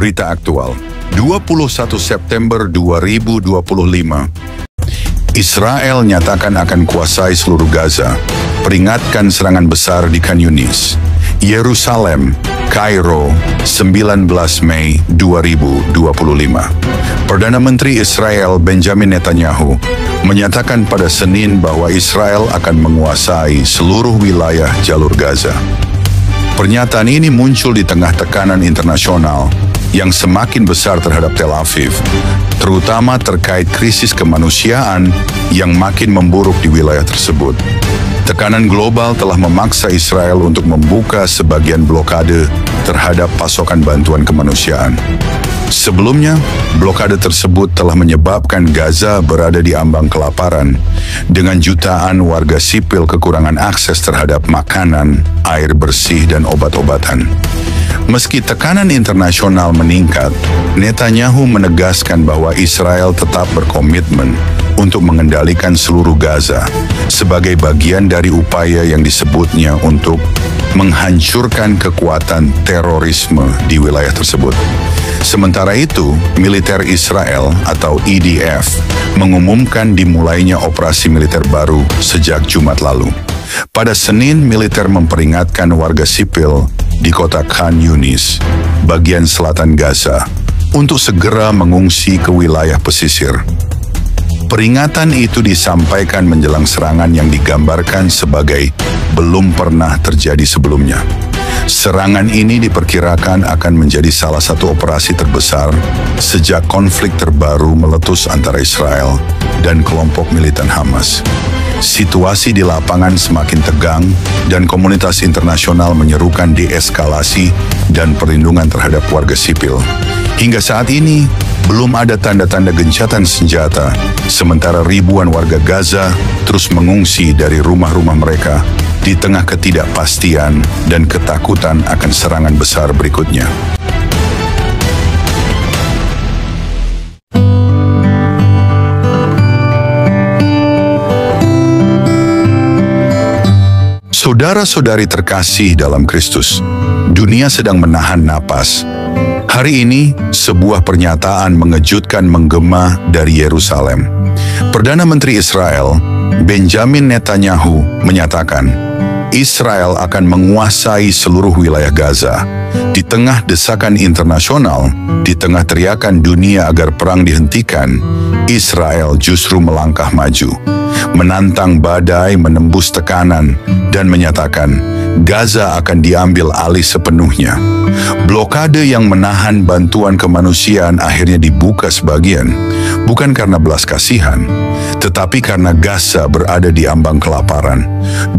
Berita aktual, 21 September 2025. Israel nyatakan akan kuasai seluruh Gaza, peringatkan serangan besar di Khan Yunis. Yerusalem, Kairo, 19 Mei 2025. Perdana Menteri Israel Benjamin Netanyahu menyatakan pada Senin bahwa Israel akan menguasai seluruh wilayah jalur Gaza. Pernyataan ini muncul di tengah tekanan internasional yang semakin besar terhadap Tel Aviv, terutama terkait krisis kemanusiaan yang makin memburuk di wilayah tersebut. Tekanan global telah memaksa Israel untuk membuka sebagian blokade terhadap pasokan bantuan kemanusiaan. Sebelumnya, blokade tersebut telah menyebabkan Gaza berada di ambang kelaparan, dengan jutaan warga sipil kekurangan akses terhadap makanan, air bersih, dan obat-obatan. Meski tekanan internasional meningkat, Netanyahu menegaskan bahwa Israel tetap berkomitmen untuk mengendalikan seluruh Gaza sebagai bagian dari upaya yang disebutnya untuk menghancurkan kekuatan terorisme di wilayah tersebut. Sementara itu, militer Israel atau IDF mengumumkan dimulainya operasi militer baru sejak Jumat lalu. Pada Senin, militer memperingatkan warga sipil di kota Khan Yunis, bagian selatan Gaza, untuk segera mengungsi ke wilayah pesisir. Peringatan itu disampaikan menjelang serangan yang digambarkan sebagai belum pernah terjadi sebelumnya. Serangan ini diperkirakan akan menjadi salah satu operasi terbesar sejak konflik terbaru meletus antara Israel dan kelompok militan Hamas. Situasi di lapangan semakin tegang dan komunitas internasional menyerukan deeskalasi dan perlindungan terhadap warga sipil. Hingga saat ini, belum ada tanda-tanda gencatan senjata, sementara ribuan warga Gaza terus mengungsi dari rumah-rumah mereka di tengah ketidakpastian dan ketakutan akan serangan besar berikutnya. Saudara-saudari terkasih dalam Kristus, dunia sedang menahan napas. Hari ini, sebuah pernyataan mengejutkan menggema dari Yerusalem. Perdana Menteri Israel, Benjamin Netanyahu, menyatakan Israel akan menguasai seluruh wilayah Gaza. Di tengah desakan internasional, di tengah teriakan dunia agar perang dihentikan, Israel justru melangkah maju, menantang badai, menembus tekanan, dan menyatakan Gaza akan diambil alih sepenuhnya. Blokade yang menahan bantuan kemanusiaan akhirnya dibuka sebagian, bukan karena belas kasihan, tetapi karena Gaza berada di ambang kelaparan.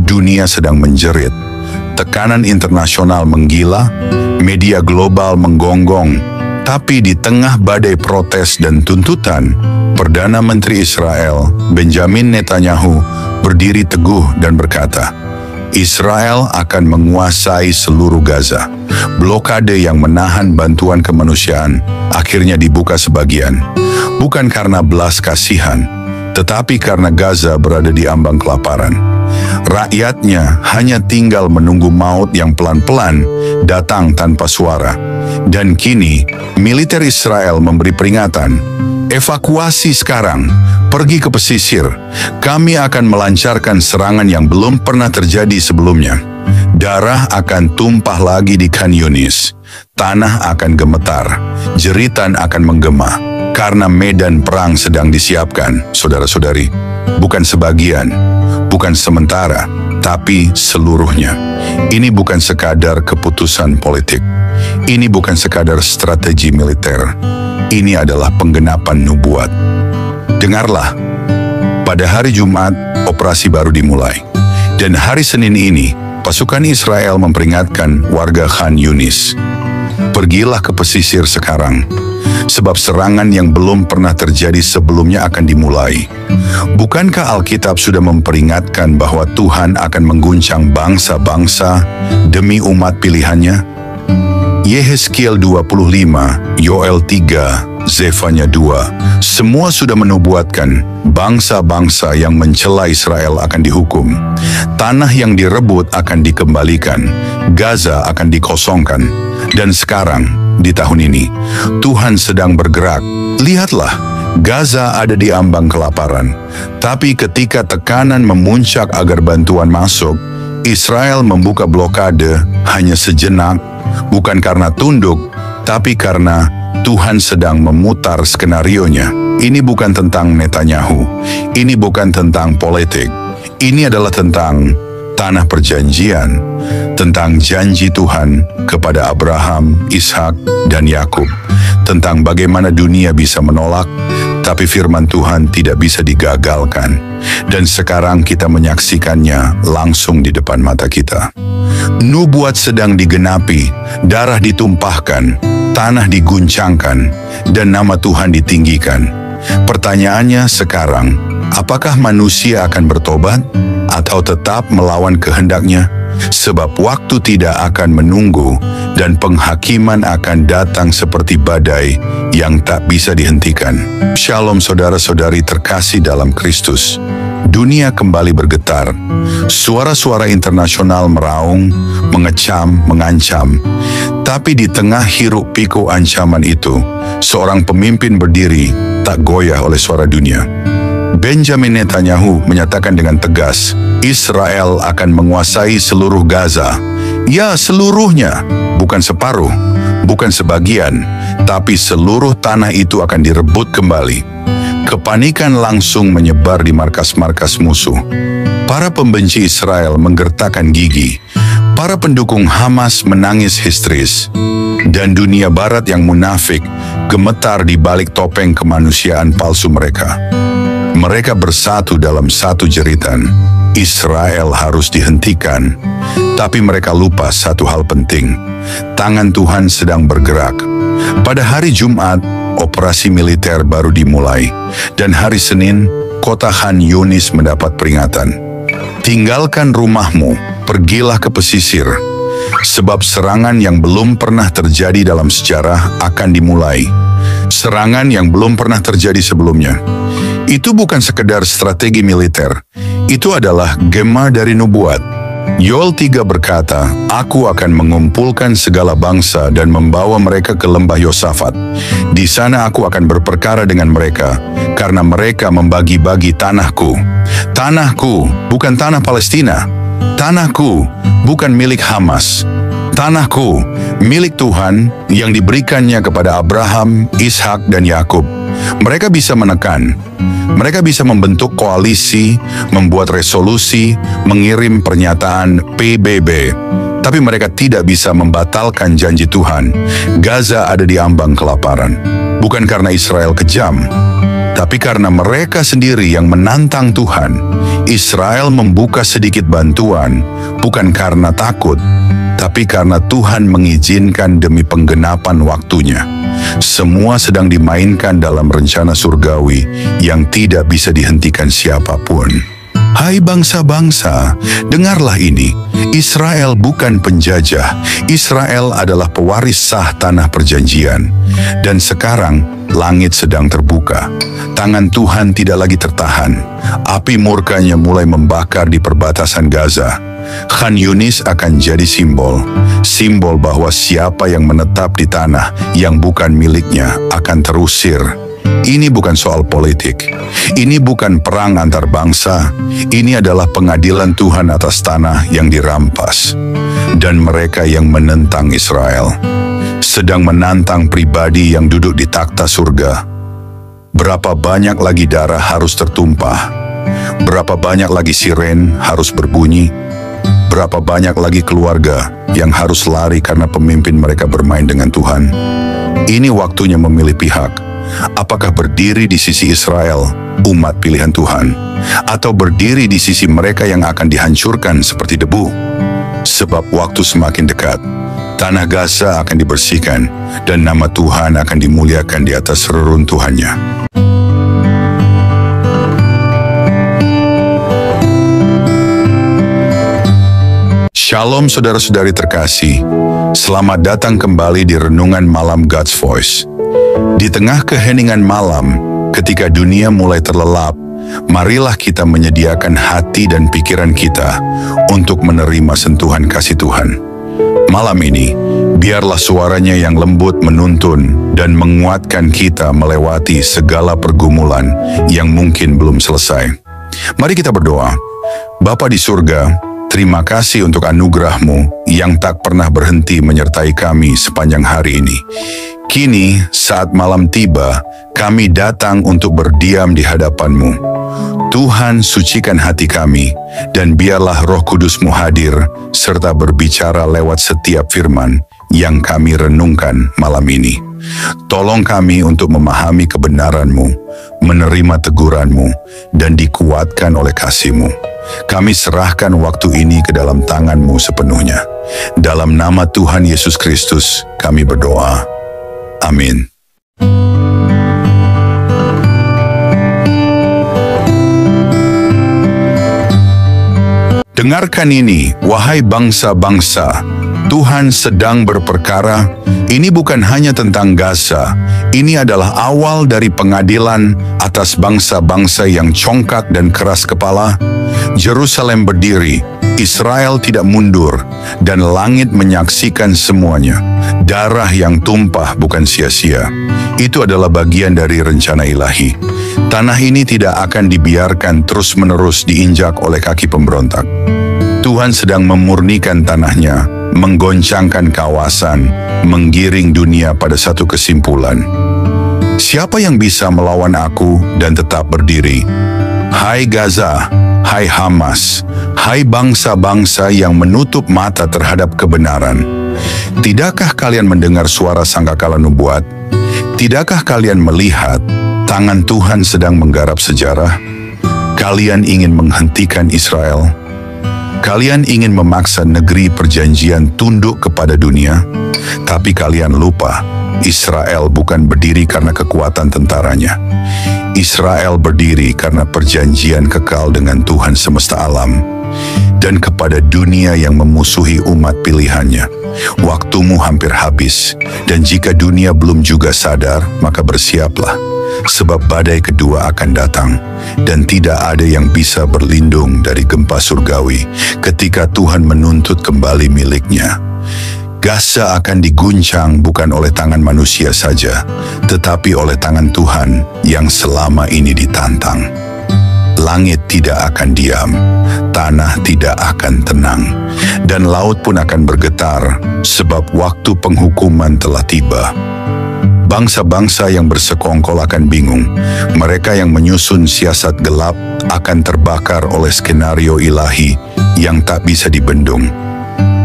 Dunia sedang menjerit, tekanan internasional menggila, media global menggonggong, tapi di tengah badai protes dan tuntutan, Perdana Menteri Israel, Benjamin Netanyahu, berdiri teguh dan berkata, Israel akan menguasai seluruh Gaza. Blokade yang menahan bantuan kemanusiaan akhirnya dibuka sebagian, bukan karena belas kasihan, tetapi karena Gaza berada di ambang kelaparan. Rakyatnya hanya tinggal menunggu maut yang pelan-pelan datang tanpa suara. Dan kini, militer Israel memberi peringatan, evakuasi sekarang, pergi ke pesisir. Kami akan melancarkan serangan yang belum pernah terjadi sebelumnya. Darah akan tumpah lagi di Khan Yunis. Tanah akan gemetar. Jeritan akan menggema. Karena medan perang sedang disiapkan, saudara-saudari. Bukan sebagian, bukan sementara, tapi seluruhnya. Ini bukan sekadar keputusan politik. Ini bukan sekadar strategi militer. Ini adalah penggenapan nubuat. Dengarlah, pada hari Jumat, operasi baru dimulai. Dan hari Senin ini, pasukan Israel memperingatkan warga Khan Yunis. Pergilah ke pesisir sekarang, sebab serangan yang belum pernah terjadi sebelumnya akan dimulai. Bukankah Alkitab sudah memperingatkan bahwa Tuhan akan mengguncang bangsa-bangsa demi umat pilihannya? Yehezkiel 25, Yoel 3, Zefanya 2, semua sudah menubuatkan bangsa-bangsa yang mencela Israel akan dihukum. Tanah yang direbut akan dikembalikan, Gaza akan dikosongkan. Dan sekarang, di tahun ini, Tuhan sedang bergerak. Lihatlah, Gaza ada di ambang kelaparan. Tapi ketika tekanan memuncak agar bantuan masuk, Israel membuka blokade hanya sejenak, bukan karena tunduk, tapi karena Tuhan sedang memutar skenarionya. Ini bukan tentang Netanyahu, ini bukan tentang politik, ini adalah tentang tanah perjanjian, tentang janji Tuhan kepada Abraham, Ishak, dan Yakub, tentang bagaimana dunia bisa menolak, tapi firman Tuhan tidak bisa digagalkan. Dan sekarang kita menyaksikannya langsung di depan mata kita. Nubuat sedang digenapi, darah ditumpahkan, tanah diguncangkan, dan nama Tuhan ditinggikan. Pertanyaannya sekarang, apakah manusia akan bertobat atau tetap melawan kehendaknya? Sebab waktu tidak akan menunggu dan penghakiman akan datang seperti badai yang tak bisa dihentikan. Shalom saudara-saudari terkasih dalam Kristus. Dunia kembali bergetar. Suara-suara internasional meraung, mengecam, mengancam. Tapi di tengah hiruk pikuk ancaman itu, seorang pemimpin berdiri tak goyah oleh suara dunia. Benjamin Netanyahu menyatakan dengan tegas, Israel akan menguasai seluruh Gaza. Ya, seluruhnya, bukan separuh, bukan sebagian, tapi seluruh tanah itu akan direbut kembali. Kepanikan langsung menyebar di markas-markas musuh. Para pembenci Israel menggertakkan gigi. Para pendukung Hamas menangis histeris. Dan dunia barat yang munafik gemetar di balik topeng kemanusiaan palsu mereka. Mereka bersatu dalam satu jeritan. Israel harus dihentikan. Tapi mereka lupa satu hal penting. Tangan Tuhan sedang bergerak. Pada hari Jumat, operasi militer baru dimulai. Dan hari Senin, kota Khan Yunis mendapat peringatan. Tinggalkan rumahmu, pergilah ke pesisir. Sebab serangan yang belum pernah terjadi dalam sejarah akan dimulai. Serangan yang belum pernah terjadi sebelumnya. Itu bukan sekedar strategi militer. Itu adalah gema dari nubuat. Yoel 3 berkata, Aku akan mengumpulkan segala bangsa dan membawa mereka ke lembah Yosafat. Di sana aku akan berperkara dengan mereka, karena mereka membagi-bagi tanahku. Tanahku, bukan tanah Palestina. Tanahku, bukan milik Hamas. Tanahku, milik Tuhan yang diberikannya kepada Abraham, Ishak, dan Yakub. Mereka bisa menekan. Mereka bisa membentuk koalisi, membuat resolusi, mengirim pernyataan PBB. Tapi mereka tidak bisa membatalkan janji Tuhan. Gaza ada di ambang kelaparan. Bukan karena Israel kejam, tapi karena mereka sendiri yang menantang Tuhan. Israel membuka sedikit bantuan, bukan karena takut, tapi karena Tuhan mengizinkan demi penggenapan waktunya. Semua sedang dimainkan dalam rencana surgawi yang tidak bisa dihentikan siapapun. Hai bangsa-bangsa, dengarlah ini. Israel bukan penjajah. Israel adalah pewaris sah tanah perjanjian. Dan sekarang, langit sedang terbuka. Tangan Tuhan tidak lagi tertahan. Api murkanya mulai membakar di perbatasan Gaza. Khan Yunis akan jadi simbol bahwa siapa yang menetap di tanah yang bukan miliknya akan terusir. Ini bukan soal politik. Ini bukan perang antar bangsa. Ini adalah pengadilan Tuhan atas tanah yang dirampas. Dan mereka yang menentang Israel sedang menantang pribadi yang duduk di takhta surga. Berapa banyak lagi darah harus tertumpah? Berapa banyak lagi siren harus berbunyi? Berapa banyak lagi keluarga yang harus lari karena pemimpin mereka bermain dengan Tuhan? Ini waktunya memilih pihak. Apakah berdiri di sisi Israel, umat pilihan Tuhan, atau berdiri di sisi mereka yang akan dihancurkan seperti debu? Sebab waktu semakin dekat, tanah Gaza akan dibersihkan, dan nama Tuhan akan dimuliakan di atas reruntuhannya. Shalom saudara-saudari terkasih, selamat datang kembali di Renungan Malam God's Voice. Di tengah keheningan malam, ketika dunia mulai terlelap, marilah kita menyediakan hati dan pikiran kita untuk menerima sentuhan kasih Tuhan. Malam ini, Biarlah suaranya yang lembut menuntun dan menguatkan kita melewati segala pergumulan yang mungkin belum selesai. Mari kita berdoa. Bapa di surga, terima kasih untuk anugerah-Mu yang tak pernah berhenti menyertai kami sepanjang hari ini. Kini, saat malam tiba, kami datang untuk berdiam di hadapan-Mu. Tuhan, sucikan hati kami, dan biarlah Roh Kudus-Mu hadir, serta berbicara lewat setiap firman yang kami renungkan malam ini. Tolong kami untuk memahami kebenaran-Mu, menerima teguran-Mu, dan dikuatkan oleh kasih-Mu. Kami serahkan waktu ini ke dalam tangan-Mu sepenuhnya. Dalam nama Tuhan Yesus Kristus, kami berdoa. Amin. Dengarkan ini, wahai bangsa-bangsa, Tuhan sedang berperkara. Ini bukan hanya tentang Gaza, ini adalah awal dari pengadilan atas bangsa-bangsa yang congkak dan keras kepala. Yerusalem berdiri, Israel tidak mundur, dan langit menyaksikan semuanya. Darah yang tumpah bukan sia-sia. Itu adalah bagian dari rencana ilahi. Tanah ini tidak akan dibiarkan terus-menerus diinjak oleh kaki pemberontak. Tuhan sedang memurnikan tanahnya, menggoncangkan kawasan, menggiring dunia pada satu kesimpulan. Siapa yang bisa melawan aku dan tetap berdiri? Hai Gaza, hai Hamas, hai bangsa-bangsa yang menutup mata terhadap kebenaran. Tidakkah kalian mendengar suara sangkakala nubuat? Tidakkah kalian melihat tangan Tuhan sedang menggarap sejarah? Kalian ingin menghentikan Israel? Kalian ingin memaksa negeri perjanjian tunduk kepada dunia? Tapi kalian lupa, Israel bukan berdiri karena kekuatan tentaranya. Israel berdiri karena perjanjian kekal dengan Tuhan semesta alam. Dan kepada dunia yang memusuhi umat pilihannya, waktumu hampir habis, dan jika dunia belum juga sadar, maka bersiaplah, sebab badai kedua akan datang, dan tidak ada yang bisa berlindung dari gempa surgawi ketika Tuhan menuntut kembali miliknya. Gaza akan diguncang bukan oleh tangan manusia saja, tetapi oleh tangan Tuhan yang selama ini ditantang. Langit tidak akan diam, tanah tidak akan tenang, dan laut pun akan bergetar, sebab waktu penghukuman telah tiba. Bangsa-bangsa yang bersekongkol akan bingung, mereka yang menyusun siasat gelap akan terbakar oleh skenario ilahi yang tak bisa dibendung.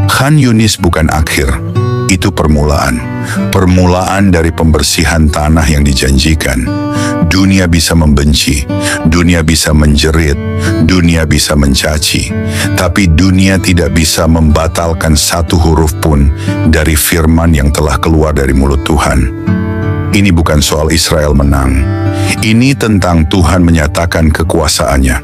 Khan Yunis bukan akhir, itu permulaan. Permulaan dari pembersihan tanah yang dijanjikan. Dunia bisa membenci, dunia bisa menjerit, dunia bisa mencaci, tapi dunia tidak bisa membatalkan satu huruf pun dari firman yang telah keluar dari mulut Tuhan. Ini bukan soal Israel menang. Ini tentang Tuhan menyatakan kekuasaannya.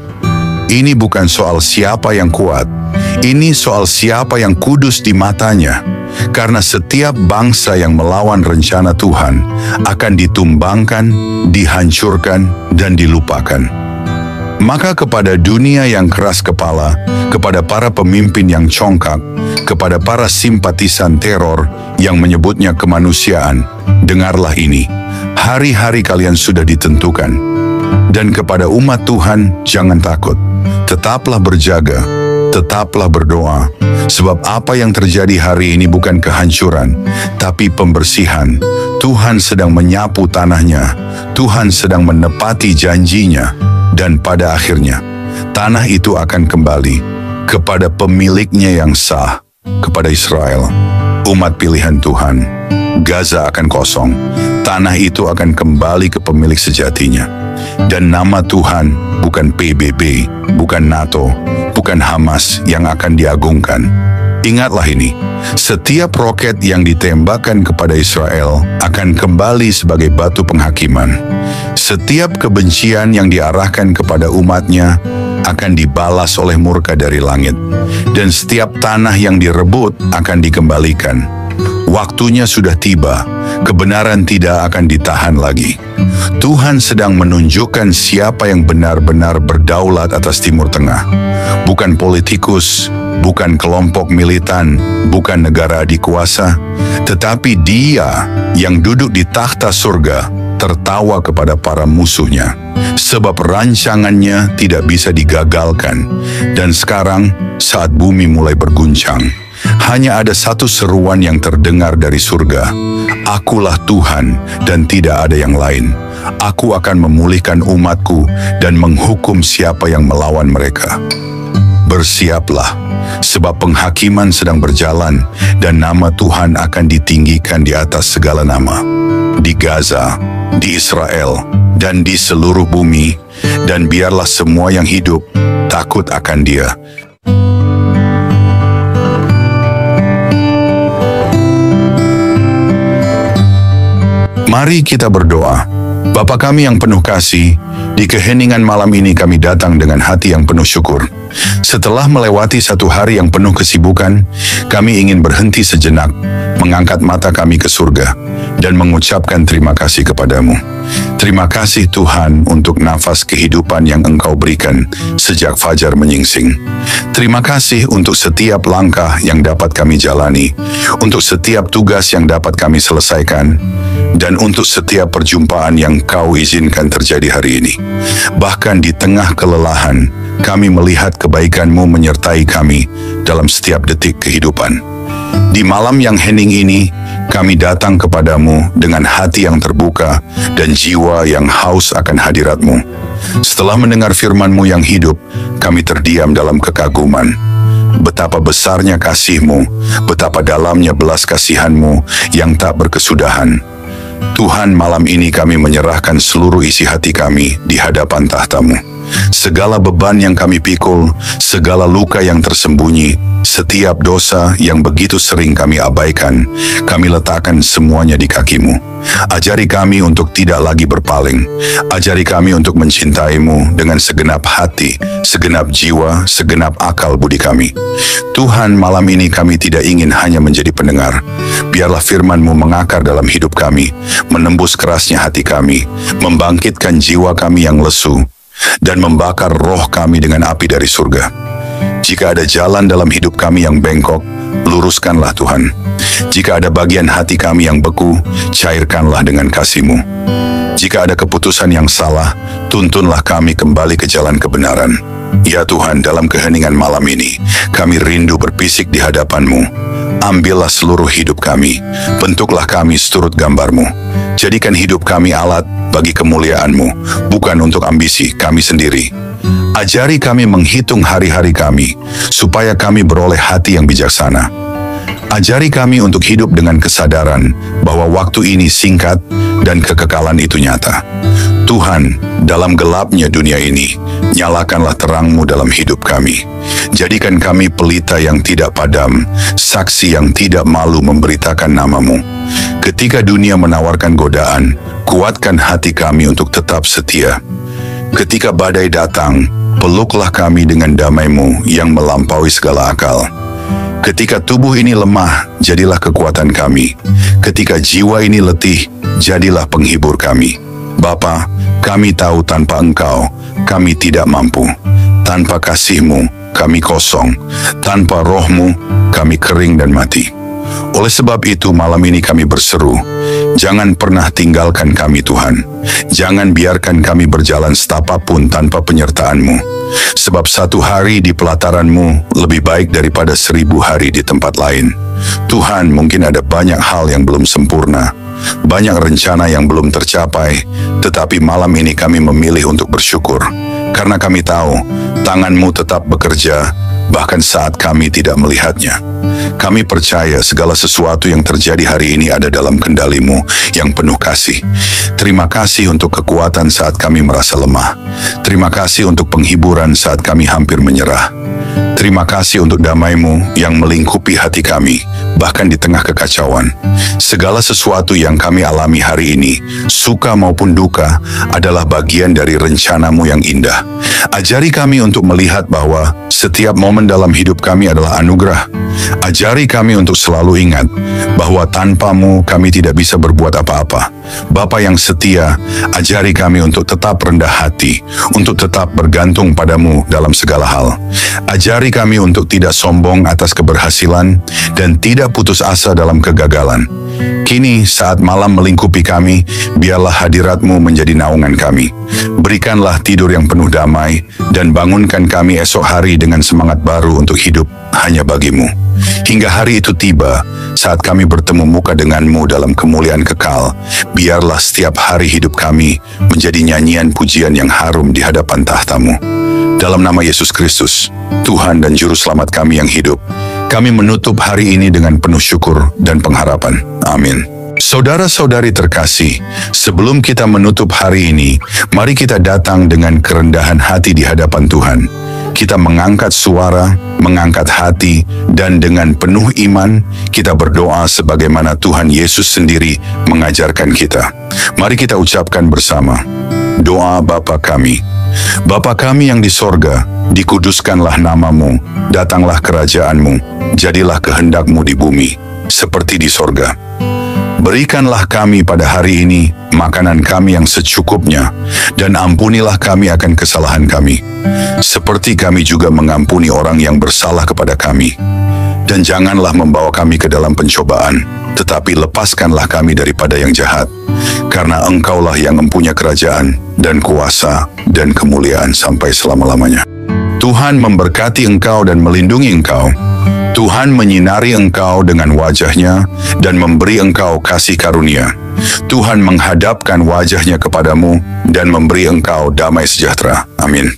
Ini bukan soal siapa yang kuat. Ini soal siapa yang kudus di matanya. Karena setiap bangsa yang melawan rencana Tuhan akan ditumbangkan, dihancurkan, dan dilupakan. Maka kepada dunia yang keras kepala, kepada para pemimpin yang congkak, kepada para simpatisan teror yang menyebutnya kemanusiaan, dengarlah ini, hari-hari kalian sudah ditentukan. Dan kepada umat Tuhan, jangan takut, tetaplah berjaga, tetaplah berdoa, sebab apa yang terjadi hari ini bukan kehancuran, tapi pembersihan. Tuhan sedang menyapu tanahnya, Tuhan sedang menepati janjinya, dan pada akhirnya, tanah itu akan kembali kepada pemiliknya yang sah, kepada Israel, umat pilihan Tuhan. Gaza akan kosong, tanah itu akan kembali ke pemilik sejatinya. Dan nama Tuhan bukan PBB, bukan NATO, bukan Hamas yang akan diagungkan. Ingatlah ini, setiap roket yang ditembakkan kepada Israel akan kembali sebagai batu penghakiman. Setiap kebencian yang diarahkan kepada umatnya akan dibalas oleh murka dari langit. Dan setiap tanah yang direbut akan dikembalikan. Waktunya sudah tiba, kebenaran tidak akan ditahan lagi. Tuhan sedang menunjukkan siapa yang benar-benar berdaulat atas Timur Tengah. Bukan politikus, bukan kelompok militan, bukan negara adikuasa, tetapi Dia yang duduk di takhta surga tertawa kepada para musuhnya. Sebab rancangannya tidak bisa digagalkan. Dan sekarang saat bumi mulai berguncang, hanya ada satu seruan yang terdengar dari surga. Akulah Tuhan dan tidak ada yang lain. Aku akan memulihkan umatku dan menghukum siapa yang melawan mereka. Bersiaplah, sebab penghakiman sedang berjalan dan nama Tuhan akan ditinggikan di atas segala nama. Di Gaza, di Israel, dan di seluruh bumi, dan biarlah semua yang hidup takut akan Dia. Mari kita berdoa. Bapa kami yang penuh kasih, di keheningan malam ini kami datang dengan hati yang penuh syukur. Setelah melewati satu hari yang penuh kesibukan, kami ingin berhenti sejenak, mengangkat mata kami ke surga, dan mengucapkan terima kasih kepadamu. Terima kasih Tuhan untuk nafas kehidupan yang Engkau berikan sejak fajar menyingsing. Terima kasih untuk setiap langkah yang dapat kami jalani, untuk setiap tugas yang dapat kami selesaikan, dan untuk setiap perjumpaan yang Kau izinkan terjadi hari ini. Bahkan di tengah kelelahan, kami melihat kebaikan-Mu menyertai kami dalam setiap detik kehidupan. Di malam yang hening ini, kami datang kepadamu dengan hati yang terbuka dan jiwa yang haus akan hadirat-Mu. Setelah mendengar firman-Mu yang hidup, kami terdiam dalam kekaguman. Betapa besarnya kasih-Mu, betapa dalamnya belas kasihan-Mu yang tak berkesudahan. Tuhan, malam ini kami menyerahkan seluruh isi hati kami di hadapan tahta-Mu. Segala beban yang kami pikul, segala luka yang tersembunyi, setiap dosa yang begitu sering kami abaikan, kami letakkan semuanya di kaki-Mu. Ajari kami untuk tidak lagi berpaling. Ajari kami untuk mencintai-Mu dengan segenap hati, segenap jiwa, segenap akal budi kami. Tuhan, malam ini kami tidak ingin hanya menjadi pendengar. Biarlah firman-Mu mengakar dalam hidup kami, menembus kerasnya hati kami, membangkitkan jiwa kami yang lesu, dan membakar roh kami dengan api dari surga. Jika ada jalan dalam hidup kami yang bengkok, luruskanlah Tuhan. Jika ada bagian hati kami yang beku, cairkanlah dengan kasih-Mu. Jika ada keputusan yang salah, tuntunlah kami kembali ke jalan kebenaran. Ya Tuhan, dalam keheningan malam ini, kami rindu berpisik di hadapan-Mu. Ambillah seluruh hidup kami, bentuklah kami seturut gambar-Mu. Jadikan hidup kami alat bagi kemuliaan-Mu, bukan untuk ambisi kami sendiri. Ajari kami menghitung hari-hari kami, supaya kami beroleh hati yang bijaksana. Ajari kami untuk hidup dengan kesadaran bahwa waktu ini singkat dan kekekalan itu nyata. Tuhan, dalam gelapnya dunia ini, nyalakanlah terang-Mu dalam hidup kami. Jadikan kami pelita yang tidak padam, saksi yang tidak malu memberitakan nama-Mu. Ketika dunia menawarkan godaan, kuatkan hati kami untuk tetap setia. Ketika badai datang, peluklah kami dengan damai-Mu yang melampaui segala akal. Ketika tubuh ini lemah, jadilah kekuatan kami. Ketika jiwa ini letih, jadilah penghibur kami. Bapa, kami tahu tanpa Engkau, kami tidak mampu. Tanpa kasih-Mu, kami kosong. Tanpa Roh-Mu, kami kering dan mati. Oleh sebab itu, malam ini kami berseru, jangan pernah tinggalkan kami Tuhan. Jangan biarkan kami berjalan setapak pun tanpa penyertaan-Mu. Sebab satu hari di pelataran-Mu lebih baik daripada 1000 hari di tempat lain. Tuhan, mungkin ada banyak hal yang belum sempurna, banyak rencana yang belum tercapai, tetapi malam ini kami memilih untuk bersyukur. Karena kami tahu, tangan-Mu tetap bekerja, bahkan saat kami tidak melihatnya. Kami percaya segala sesuatu yang terjadi hari ini ada dalam kendali-Mu yang penuh kasih. Terima kasih untuk kekuatan saat kami merasa lemah. Terima kasih untuk penghiburan saat kami hampir menyerah. Terima kasih untuk damai-Mu yang melingkupi hati kami, bahkan di tengah kekacauan. Segala sesuatu yang kami alami hari ini, suka maupun duka, adalah bagian dari rencana-Mu yang indah. Ajari kami untuk melihat bahwa setiap momen dalam hidup kami adalah anugerah. Ajari kami untuk selalu ingat bahwa tanpa-Mu kami tidak bisa berbuat apa-apa. Bapa yang setia, ajari kami untuk tetap rendah hati, untuk tetap bergantung pada-Mu dalam segala hal. Ajari kami untuk tidak sombong atas keberhasilan dan tidak putus asa dalam kegagalan. Kini saat malam melingkupi kami, biarlah hadirat-Mu menjadi naungan kami. Berikanlah tidur yang penuh damai dan bangunkan kami esok hari dengan semangat baru untuk hidup hanya bagi-Mu. Hingga hari itu tiba, saat kami bertemu muka dengan-Mu dalam kemuliaan kekal, biarlah setiap hari hidup kami menjadi nyanyian pujian yang harum di hadapan tahta-Mu. Dalam nama Yesus Kristus, Tuhan dan Juru Selamat kami yang hidup, kami menutup hari ini dengan penuh syukur dan pengharapan. Amin. Saudara-saudari terkasih, sebelum kita menutup hari ini, mari kita datang dengan kerendahan hati di hadapan Tuhan. Kita mengangkat suara, mengangkat hati, dan dengan penuh iman, kita berdoa sebagaimana Tuhan Yesus sendiri mengajarkan kita. Mari kita ucapkan bersama, doa Bapa kami. Bapa kami yang di sorga, dikuduskanlah nama-Mu, datanglah kerajaan-Mu, jadilah kehendak-Mu di bumi, seperti di sorga. Berikanlah kami pada hari ini makanan kami yang secukupnya, dan ampunilah kami akan kesalahan kami, seperti kami juga mengampuni orang yang bersalah kepada kami. Dan janganlah membawa kami ke dalam pencobaan, tetapi lepaskanlah kami daripada yang jahat, karena Engkaulah yang mempunyai kerajaan, dan kuasa, dan kemuliaan sampai selama-lamanya. Tuhan memberkati engkau dan melindungi engkau. Tuhan menyinari engkau dengan wajah-Nya dan memberi engkau kasih karunia. Tuhan menghadapkan wajah-Nya kepadamu dan memberi engkau damai sejahtera. Amin.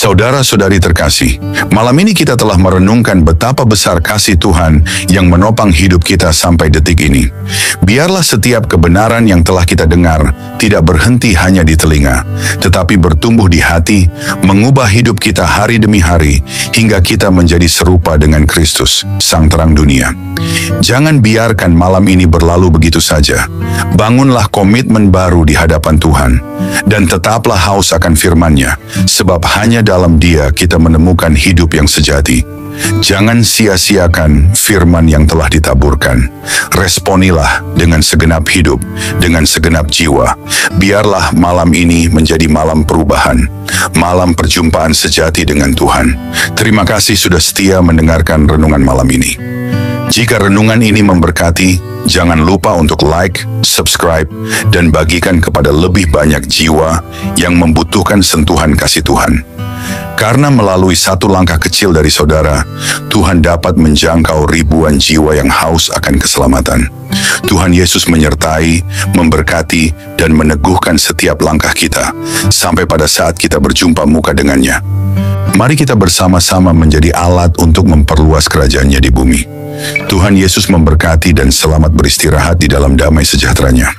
Saudara-saudari terkasih, malam ini kita telah merenungkan betapa besar kasih Tuhan yang menopang hidup kita sampai detik ini. Biarlah setiap kebenaran yang telah kita dengar tidak berhenti hanya di telinga, tetapi bertumbuh di hati, mengubah hidup kita hari demi hari, hingga kita menjadi serupa dengan Kristus, Sang Terang Dunia. Jangan biarkan malam ini berlalu begitu saja. Bangunlah komitmen baru di hadapan Tuhan, dan tetaplah haus akan firman-Nya, sebab hanya dalam Dia kita menemukan hidup yang sejati. Jangan sia-siakan firman yang telah ditaburkan. Responilah dengan segenap hidup, dengan segenap jiwa. Biarlah malam ini menjadi malam perubahan, malam perjumpaan sejati dengan Tuhan. Terima kasih sudah setia mendengarkan renungan malam ini. Jika renungan ini memberkati, jangan lupa untuk like, subscribe, dan bagikan kepada lebih banyak jiwa yang membutuhkan sentuhan kasih Tuhan. Karena melalui satu langkah kecil dari saudara, Tuhan dapat menjangkau ribuan jiwa yang haus akan keselamatan. Tuhan Yesus menyertai, memberkati, dan meneguhkan setiap langkah kita, sampai pada saat kita berjumpa muka dengannya. Mari kita bersama-sama menjadi alat untuk memperluas kerajaan-Nya di bumi. Tuhan Yesus memberkati dan selamat beristirahat di dalam damai sejahtera-Nya.